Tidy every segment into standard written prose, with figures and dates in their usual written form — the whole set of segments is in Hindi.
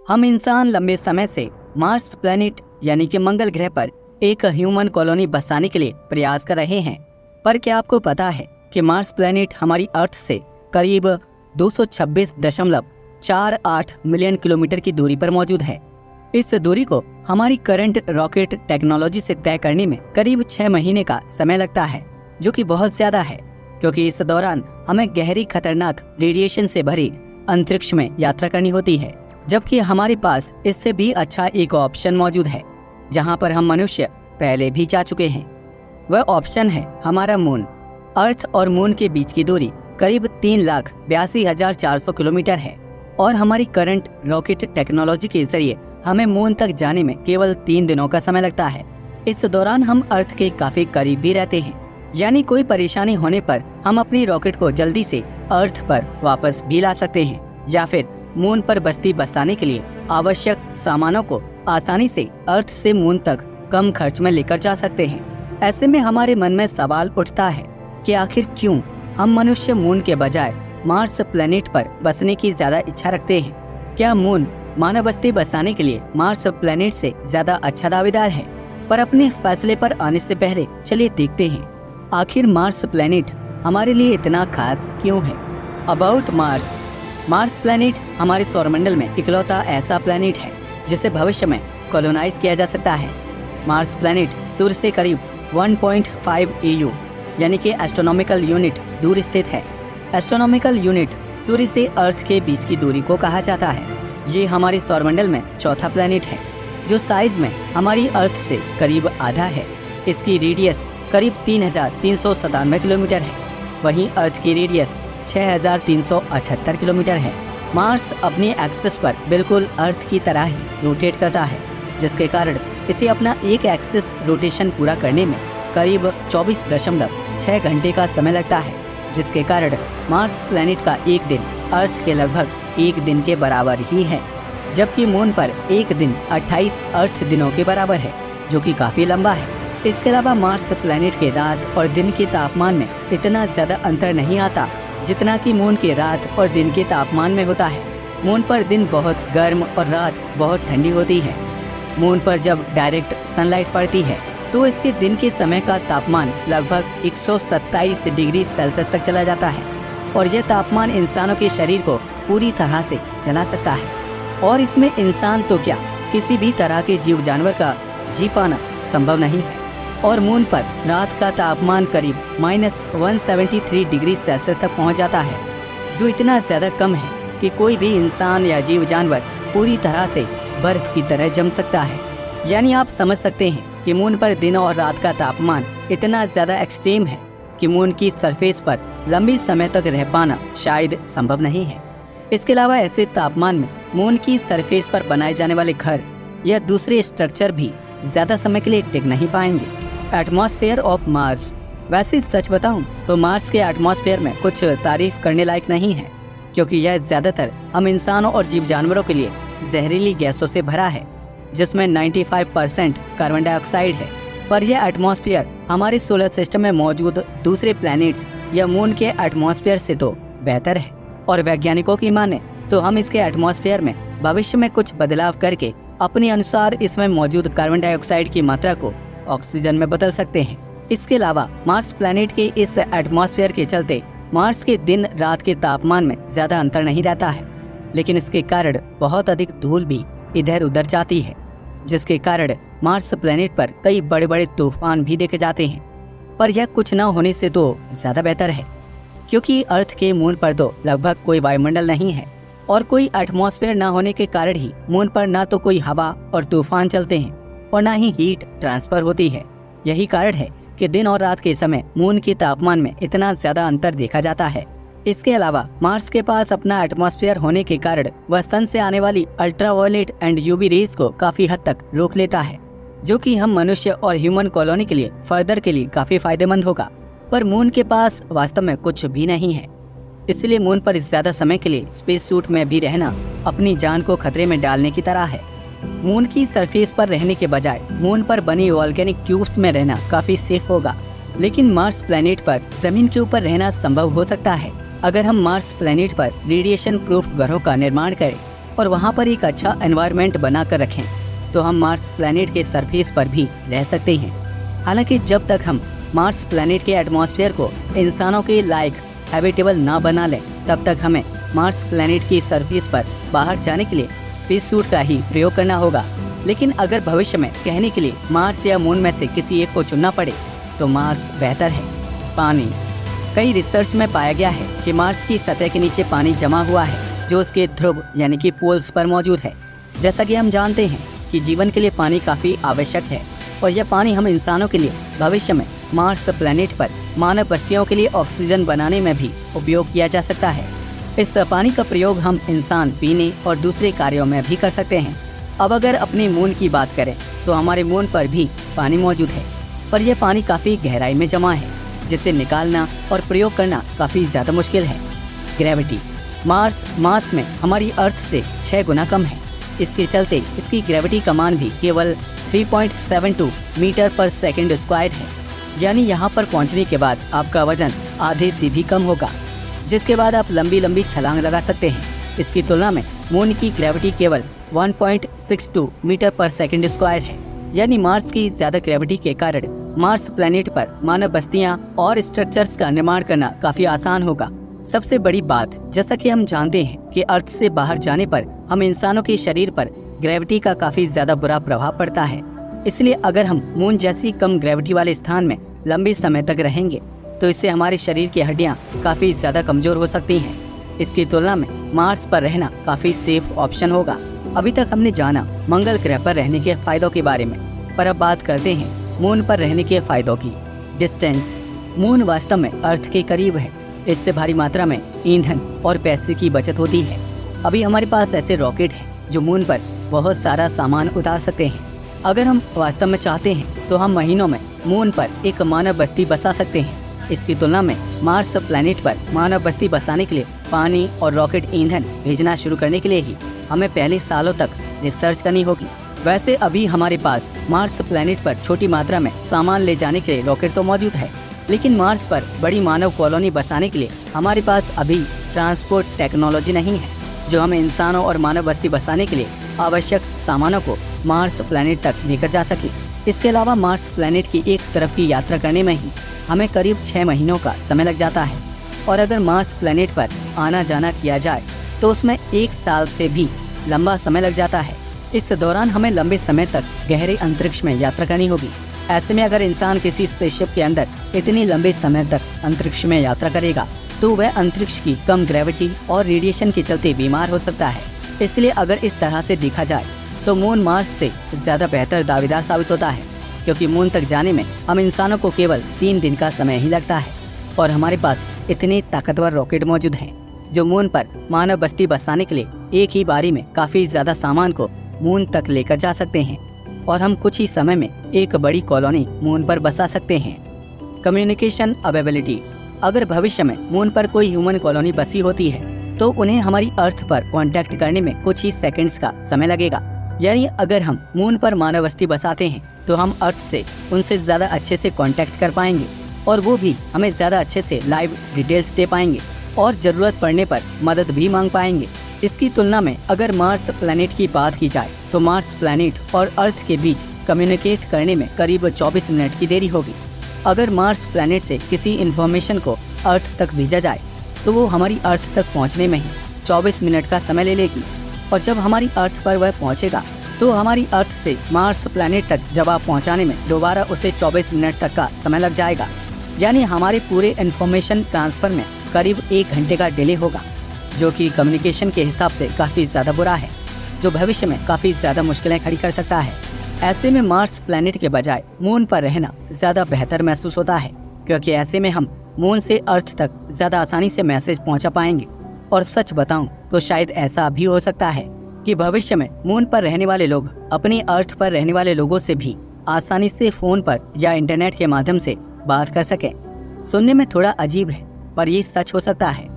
हम इंसान लंबे समय से मार्स प्लैनेट यानी कि मंगल ग्रह पर एक ह्यूमन कॉलोनी बसाने के लिए प्रयास कर रहे हैं। पर क्या आपको पता है कि मार्स प्लैनेट हमारी अर्थ से करीब 226.48 मिलियन किलोमीटर की दूरी पर मौजूद है। इस दूरी को हमारी करंट रॉकेट टेक्नोलॉजी से तय करने में करीब 6 महीने का समय लगता है, जो कि बहुत ज्यादा है, क्योंकि इस दौरान हमें गहरी खतरनाक रेडिएशन से भरी अंतरिक्ष में यात्रा करनी होती है। जबकि हमारे पास इससे भी अच्छा एक ऑप्शन मौजूद है, जहां पर हम मनुष्य पहले भी जा चुके हैं। वह ऑप्शन है हमारा मून। अर्थ और मून के बीच की दूरी करीब 3,82,400 किलोमीटर है और हमारी करंट रॉकेट टेक्नोलॉजी के जरिए हमें मून तक जाने में केवल 3 दिनों का समय लगता है। इस दौरान हम अर्थ के काफी करीब भी रहते हैं, यानी कोई परेशानी होने पर हम अपनी रॉकेट को जल्दी से अर्थ पर वापस भी ला सकते हैं, या फिर मून पर बस्ती बसाने के लिए आवश्यक सामानों को आसानी से अर्थ से मून तक कम खर्च में लेकर जा सकते हैं। ऐसे में हमारे मन में सवाल उठता है कि आखिर क्यों हम मनुष्य मून के बजाय मार्स प्लैनेट पर बसने की ज्यादा इच्छा रखते हैं। क्या मून मानव बस्ती बसाने के लिए मार्स प्लैनेट से ज्यादा अच्छा दावेदार है? पर अपने फैसले पर आने से पहले चलिए देखते हैं आखिर मार्स प्लैनेट हमारे लिए इतना खास क्यों है। About Mars. मार्स प्लैनेट हमारे सौरमंडल में इकलौता ऐसा प्लैनेट है जिसे भविष्य में कॉलोनाइज किया जा सकता है। मार्स प्लैनेट सूर्य से करीब 1.5 EU यानी कि एस्ट्रोनॉमिकल यूनिट दूर स्थित है। एस्ट्रोनॉमिकल यूनिट सूर्य से अर्थ के बीच की दूरी को कहा जाता है। ये हमारे सौरमंडल में चौथा प्लैनेट है, जो साइज में हमारी अर्थ से करीब आधा है। इसकी रेडियस करीब 3,397 किलोमीटर है, वहीं अर्थ की रेडियस 6,378 किलोमीटर है। मार्स अपनी एक्सिस पर बिल्कुल अर्थ की तरह ही रोटेट करता है, जिसके कारण इसे अपना एक एक्सिस रोटेशन पूरा करने में करीब 24.6 घंटे का समय लगता है, जिसके कारण मार्स प्लैनेट का एक दिन अर्थ के लगभग एक दिन के बराबर ही है। जबकि मून पर एक दिन 28 अर्थ दिनों के बराबर है, जो कि काफी लंबा है। इसके अलावा मार्स प्लैनेट के रात और दिन के तापमान में इतना ज्यादा अंतर नहीं आता जितना कि मून के रात और दिन के तापमान में होता है। मून पर दिन बहुत गर्म और रात बहुत ठंडी होती है। मून पर जब डायरेक्ट सनलाइट पड़ती है तो इसके दिन के समय का तापमान लगभग 127 डिग्री सेल्सियस तक चला जाता है, और यह तापमान इंसानों के शरीर को पूरी तरह से जला सकता है। और इसमें इंसान तो क्या, किसी भी तरह के जीव जानवर का जी पाना संभव नहीं है। और मून पर रात का तापमान करीब -173 डिग्री सेल्सियस तक पहुंच जाता है, जो इतना ज्यादा कम है कि कोई भी इंसान या जीव जानवर पूरी तरह से बर्फ की तरह जम सकता है। यानी आप समझ सकते हैं कि मून पर दिन और रात का तापमान इतना ज्यादा एक्सट्रीम है कि मून की सरफेस पर लंबी समय तक रह पाना शायद संभव नहीं है। इसके अलावा ऐसे तापमान में मून की सरफेस पर बनाए जाने वाले घर या दूसरे स्ट्रक्चर भी ज्यादा समय के लिए टिक नहीं पाएंगे। Atmosphere of Mars. वैसे सच बताऊं तो मार्स के एटमॉस्फेयर में कुछ तारीफ करने लायक नहीं है, क्योंकि यह ज्यादातर हम इंसानों और जीव जानवरों के लिए जहरीली गैसों से भरा है, जिसमें 95% कार्बन डाइऑक्साइड है। पर यह एटमॉस्फेयर हमारे सोलर सिस्टम में मौजूद दूसरे प्लैनेट्स या मून के एटमॉस्फेयर से तो बेहतर है। और वैज्ञानिकों की माने तो हम इसके एटमॉस्फेयर में भविष्य में कुछ बदलाव करके अपने अनुसार इसमें मौजूद कार्बन डाइऑक्साइड की मात्रा को ऑक्सीजन में बदल सकते हैं। इसके अलावा मार्स प्लैनेट के इस एटमॉस्फेयर के चलते मार्स के दिन रात के तापमान में ज्यादा अंतर नहीं रहता है, लेकिन इसके कारण बहुत अधिक धूल भी इधर उधर जाती है, जिसके कारण मार्स प्लैनेट पर कई बड़े बड़े तूफान भी देखे जाते हैं। पर यह कुछ न होने से तो ज्यादा बेहतर है, क्योंकि अर्थ के मून पर तो लगभग कोई वायुमंडल नहीं है, और कोई एटमॉस्फेयर न होने के कारण ही मून पर ना तो कोई हवा और तूफान चलते हैं और ना ही हीट ट्रांसफर होती है। यही कारण है कि दिन और रात के समय मून के तापमान में इतना ज्यादा अंतर देखा जाता है। इसके अलावा मार्स के पास अपना एटमॉस्फेयर होने के कारण वह सन से आने वाली अल्ट्रावायलेट एंड यूवी रेज को काफी हद तक रोक लेता है, जो कि हम मनुष्य और ह्यूमन कॉलोनी के लिए फर्दर के लिए काफी फायदेमंद होगा। पर मून के पास वास्तव में कुछ भी नहीं है, इसलिए मून पर ज्यादा समय के लिए स्पेस सूट में भी रहना अपनी जान को खतरे में डालने की तरह है। मून की सरफेस पर रहने के बजाय मून पर बनी वॉल्केनिक ट्यूब्स में रहना काफी सेफ होगा। लेकिन मार्स प्लैनेट पर जमीन के ऊपर रहना संभव हो सकता है अगर हम मार्स प्लैनेट पर रेडिएशन प्रूफ घरों का निर्माण करें और वहाँ पर एक अच्छा एनवायरनमेंट बना कर रखें तो हम मार्स प्लैनेट के सरफेस पर भी रह सकते हैं। हालांकि जब तक हम मार्स प्लैनेट के एटमॉस्फेयर को इंसानों के लायक हैबिटेबल ना बना लें तब तक हमें मार्स प्लैनेट की सरफेस पर बाहर जाने के लिए स्पेस सूट का ही प्रयोग करना होगा। लेकिन अगर भविष्य में कहने के लिए मार्स या मून में से किसी एक को चुनना पड़े तो मार्स बेहतर है। पानी। कई रिसर्च में पाया गया है कि मार्स की सतह के नीचे पानी जमा हुआ है जो उसके ध्रुव यानी कि पोल्स पर मौजूद है। जैसा कि हम जानते हैं कि जीवन के लिए पानी काफ़ी आवश्यक है और यह पानी हम इंसानों के लिए भविष्य में मार्स प्लैनेट पर मानव बस्तियों के लिए ऑक्सीजन बनाने में भी उपयोग किया जा सकता है। इस पानी का प्रयोग हम इंसान पीने और दूसरे कार्यों में भी कर सकते हैं। अब अगर अपने मून की बात करें तो हमारे मून पर भी पानी मौजूद है, पर यह पानी काफ़ी गहराई में जमा है जिसे निकालना और प्रयोग करना काफ़ी ज़्यादा मुश्किल है। ग्रेविटी। मार्स मास में हमारी अर्थ से 6 गुना कम है। इसके चलते इसकी ग्रेविटी का मान भी केवल 3.72 मीटर पर सेकंड स्क्वायर है, यानी यहाँ पर पहुँचने के बाद आपका वजन आधे से भी कम होगा, जिसके बाद आप लंबी लंबी छलांग लगा सकते हैं। इसकी तुलना में मून की ग्रेविटी केवल 1.62 मीटर पर सेकंड स्क्वायर है, यानी मार्स की ज़्यादा ग्रेविटी के कारण मार्स प्लैनेट पर मानव बस्तियां और स्ट्रक्चर्स का निर्माण करना काफ़ी आसान होगा। सबसे बड़ी बात, जैसा कि हम जानते हैं कि अर्थ से बाहर जाने पर हम इंसानों के शरीर पर ग्रेविटी का काफ़ी ज़्यादा बुरा प्रभाव पड़ता है। इसलिए अगर हम मून जैसी कम ग्रेविटी वाले स्थान में लंबे समय तक रहेंगे तो इससे हमारे शरीर की हड्डियाँ काफ़ी ज़्यादा कमज़ोर हो सकती हैं। इसकी तुलना में मार्स पर रहना काफ़ी सेफ ऑप्शन होगा। अभी तक हमने जाना मंगल ग्रह पर रहने के फायदों के बारे में, पर अब बात करते हैं मून पर रहने के फायदों की। डिस्टेंस। मून वास्तव में अर्थ के करीब है, इससे भारी मात्रा में ईंधन और पैसे की बचत होती है। अभी हमारे पास ऐसे रॉकेट हैं जो मून पर बहुत सारा सामान उतार सकते हैं। अगर हम वास्तव में चाहते हैं तो हम महीनों में मून पर एक मानव बस्ती बसा सकते हैं। इसकी तुलना में मार्स प्लैनेट पर मानव बस्ती बसाने के लिए पानी और रॉकेट ईंधन भेजना शुरू करने के लिए ही हमें पहले सालों तक रिसर्च करनी होगी। वैसे अभी हमारे पास मार्स प्लैनेट पर छोटी मात्रा में सामान ले जाने के लिए रॉकेट तो मौजूद है, लेकिन मार्स पर बड़ी मानव कॉलोनी बसाने के लिए हमारे पास अभी ट्रांसपोर्ट टेक्नोलॉजी नहीं है जो हमें इंसानों और मानव बस्ती बसाने के लिए आवश्यक सामानों को मार्स प्लैनेट तक लेकर जा सके। इसके अलावा मार्स प्लैनेट की एक तरफ की यात्रा करने में ही हमें करीब 6 महीनों का समय लग जाता है, और अगर मार्स प्लैनेट पर आना जाना किया जाए तो उसमें 1 साल से भी लंबा समय लग जाता है। इस दौरान हमें लंबे समय तक गहरे अंतरिक्ष में यात्रा करनी होगी। ऐसे में अगर इंसान किसी स्पेसशिप के अंदर इतनी लंबे समय तक अंतरिक्ष में यात्रा करेगा तो वह अंतरिक्ष की कम ग्रेविटी और रेडिएशन के चलते बीमार हो सकता है। इसलिए अगर इस तरह से देखा जाए तो मून मार्स से ज़्यादा बेहतर दावेदार साबित होता है, क्योंकि मून तक जाने में हम इंसानों को केवल 3 दिन का समय ही लगता है और हमारे पास इतने ताकतवर रॉकेट मौजूद हैं जो मून पर मानव बस्ती बसाने के लिए एक ही बारी में काफ़ी ज़्यादा सामान को मून तक लेकर जा सकते हैं और हम कुछ ही समय में एक बड़ी कॉलोनी मून पर बसा सकते हैं। Communication availability. अगर भविष्य में मून पर कोई ह्यूमन कॉलोनी बसी होती है तो उन्हें हमारी अर्थ पर कांटेक्ट करने में कुछ ही सेकंड्स का समय लगेगा। यानी अगर हम मून पर मानव बस्ती बसाते हैं तो हम अर्थ से उनसे ज़्यादा अच्छे से कांटेक्ट कर पाएंगे और वो भी हमें ज़्यादा अच्छे से लाइव डिटेल्स दे पाएंगे और ज़रूरत पड़ने पर मदद भी मांग पाएंगे। इसकी तुलना में अगर मार्स प्लैनेट की बात की जाए तो मार्स प्लैनेट और अर्थ के बीच कम्युनिकेट करने में करीब 24 मिनट की देरी होगी। अगर मार्स प्लैनेट से किसी इन्फॉर्मेशन को अर्थ तक भेजा जाए तो वो हमारी अर्थ तक पहुंचने में ही 24 मिनट का समय ले लेगी, और जब हमारी अर्थ पर वह पहुंचेगा तो हमारी अर्थ से मार्स प्लैनेट तक जवाब पहुंचाने में दोबारा उसे 24 मिनट तक का समय लग जाएगा। यानी हमारे पूरे इन्फॉर्मेशन ट्रांसफ़र में करीब 1 घंटे का डिले होगा, जो कि कम्युनिकेशन के हिसाब से काफ़ी ज़्यादा बुरा है, जो भविष्य में काफ़ी ज़्यादा मुश्किलें खड़ी कर सकता है। ऐसे में मार्स प्लैनेट के बजाय मून पर रहना ज़्यादा बेहतर महसूस होता है, क्योंकि ऐसे में हम मून से अर्थ तक ज़्यादा आसानी से मैसेज पहुंचा पाएंगे। और सच बताऊं तो शायद ऐसा भी हो सकता है कि भविष्य में मून पर रहने वाले लोग अपनी अर्थ पर रहने वाले लोगों से भी आसानी से फ़ोन पर या इंटरनेट के माध्यम से बात कर सकें। सुनने में थोड़ा अजीब है, पर ये सच हो सकता है।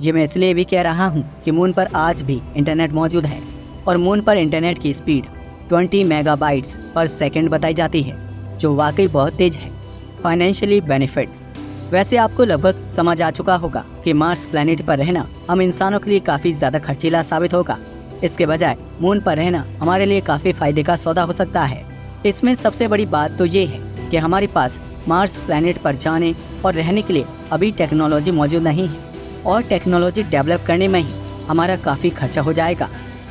ये मैं इसलिए भी कह रहा हूँ कि मून पर आज भी इंटरनेट मौजूद है और मून पर इंटरनेट की स्पीड 20 मेगाबाइट्स पर सेकंड बताई जाती है, जो वाकई बहुत तेज़ है। Financially benefit. वैसे आपको लगभग समझ आ चुका होगा कि मार्स प्लैनेट पर रहना हम इंसानों के लिए काफ़ी ज़्यादा खर्चीला साबित होगा, इसके बजाय मून पर रहना हमारे लिए काफी फायदे का सौदा हो सकता है। इसमें सबसे बड़ी बात तो ये है कि हमारे पास मार्स प्लैनेट पर जाने और रहने के लिए अभी टेक्नोलॉजी मौजूद नहीं है, और टेक्नोलॉजी डेवलप करने में ही हमारा काफ़ी खर्चा हो जाएगा।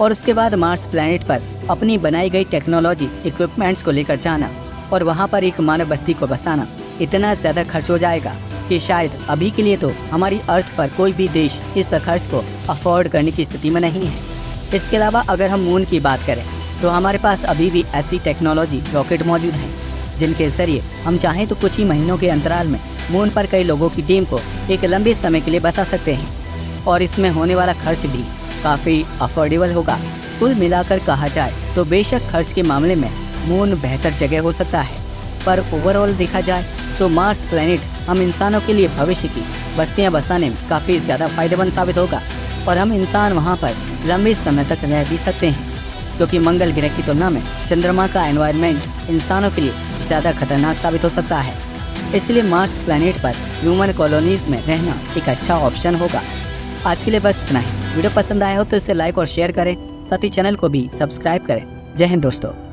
और उसके बाद मार्स प्लैनेट पर अपनी बनाई गई टेक्नोलॉजी इक्विपमेंट्स को लेकर जाना और वहाँ पर एक मानव बस्ती को बसाना इतना ज़्यादा खर्च हो जाएगा कि शायद अभी के लिए तो हमारी अर्थ पर कोई भी देश इस खर्च को अफोर्ड करने की स्थिति में नहीं है। इसके अलावा अगर हम मून की बात करें तो हमारे पास अभी भी ऐसी टेक्नोलॉजी रॉकेट मौजूद हैं जिनके जरिए हम चाहें तो कुछ ही महीनों के अंतराल में मून पर कई लोगों की टीम को एक लंबे समय के लिए बसा सकते हैं, और इसमें होने वाला खर्च भी काफ़ी अफोर्डेबल होगा। कुल मिलाकर कहा जाए तो बेशक खर्च के मामले में मून बेहतर जगह हो सकता है, पर ओवरऑल देखा जाए तो मार्स प्लैनेट हम इंसानों के लिए भविष्य की बस्तियां बसाने में काफ़ी ज़्यादा फायदेमंद साबित होगा, और हम इंसान वहां पर लंबे समय तक रह भी सकते हैं, क्योंकि मंगल ग्रह की तुलना में चंद्रमा का एनवायरनमेंट इंसानों के लिए ज़्यादा खतरनाक साबित हो सकता है। इसलिए मार्स प्लैनेट पर ह्यूमन कॉलोनीज में रहना एक अच्छा ऑप्शन होगा। आज के लिए बस इतना ही। वीडियो पसंद आया हो तो इसे लाइक और शेयर करें, साथ ही चैनल को भी सब्सक्राइब करें। जय हिंद दोस्तों।